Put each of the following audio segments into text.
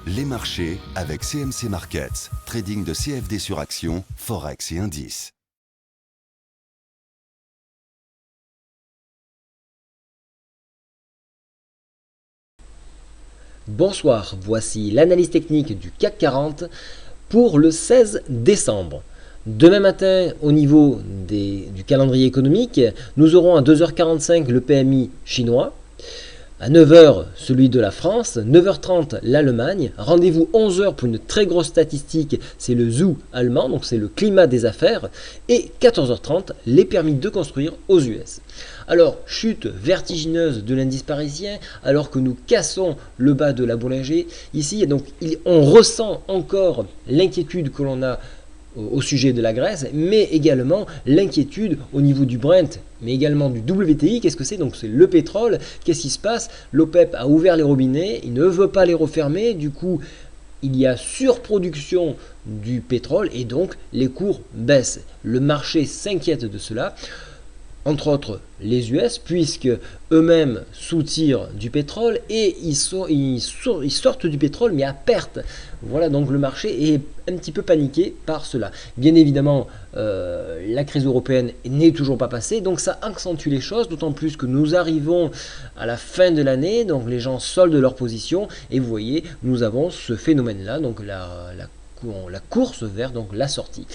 Les marchés avec CMC Markets, trading de CFD sur actions, Forex et indices. Bonsoir, voici l'analyse technique du CAC 40 pour le 16 décembre. Demain matin, au niveau du calendrier économique, nous aurons à 2h45 le PMI chinois, à 9h celui de la France, 9h30 l'Allemagne, rendez-vous 11h pour une très grosse statistique, c'est le ZOO allemand, donc c'est le climat des affaires, et 14h30 les permis de construire aux US. Alors, chute vertigineuse de l'indice parisien, alors que nous cassons le bas de la Bollinger. Ici, donc, on ressent encore l'inquiétude que l'on a au sujet de la Grèce, mais également l'inquiétude au niveau du Brent, mais également du WTI. Qu'est-ce que c'est? Donc c'est le pétrole. Qu'est-ce qui se passe? L'OPEP a ouvert les robinets, il ne veut pas les refermer, du coup il y a surproduction du pétrole et donc les cours baissent. Le marché s'inquiète de cela. Entre autres les US, puisque eux-mêmes soutirent du pétrole et ils sortent du pétrole mais à perte. Voilà, donc le marché est un petit peu paniqué par cela. Bien évidemment, la crise européenne n'est toujours pas passée, donc ça accentue les choses, d'autant plus que nous arrivons à la fin de l'année, donc les gens soldent leur position et vous voyez, nous avons ce phénomène-là, donc la course vers donc la sortie.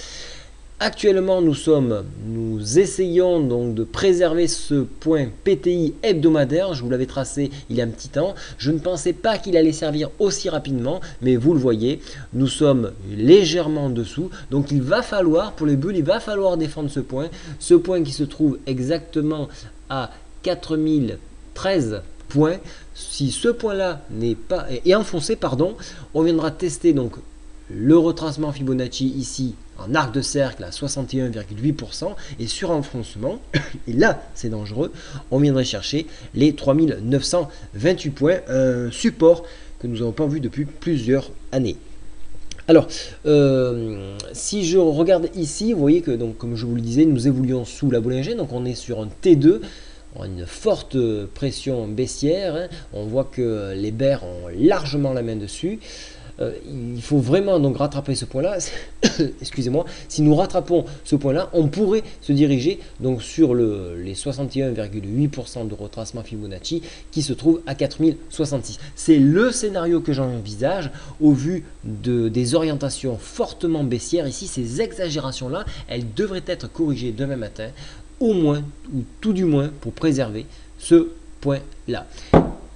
Actuellement, nous essayons donc de préserver ce point PTI hebdomadaire. Je vous l'avais tracé il y a un petit temps. Je ne pensais pas qu'il allait servir aussi rapidement, mais vous le voyez, nous sommes légèrement en dessous. Donc il va falloir, pour les bulles, il va falloir défendre ce point qui se trouve exactement à 4013 points. Si ce point-là est enfoncé, on viendra tester donc le retracement Fibonacci ici en arc de cercle à 61,8% et sur enfoncement, et là c'est dangereux, on viendrait chercher les 3928 points, un support que nous n'avons pas vu depuis plusieurs années. Alors, si je regarde ici, vous voyez que, donc, comme je vous le disais, nous évoluons sous la Bollinger, donc on est sur un T2, on a une forte pression baissière, hein. On voit que les bears ont largement la main dessus. Il faut vraiment donc rattraper ce point là. Excusez-moi, si nous rattrapons ce point là, on pourrait se diriger donc sur les 61,8% de retracement Fibonacci qui se trouve à 4066. C'est le scénario que j'envisage au vu des orientations fortement baissières ici. Ces exagérations là, elles devraient être corrigées demain matin, au moins ou tout du moins pour préserver ce point là.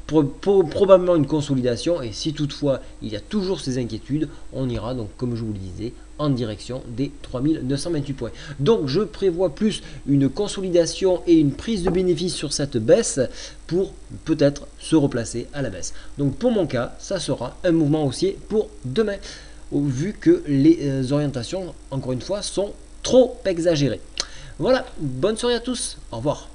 Probablement une consolidation, et si toutefois il y a toujours ces inquiétudes, on ira donc, comme je vous le disais, en direction des 3928 points. Donc je prévois plus une consolidation et une prise de bénéfice sur cette baisse pour peut-être se replacer à la baisse. Donc pour mon cas, ça sera un mouvement haussier pour demain, vu que les orientations, encore une fois, sont trop exagérées. Voilà, bonne soirée à tous, au revoir.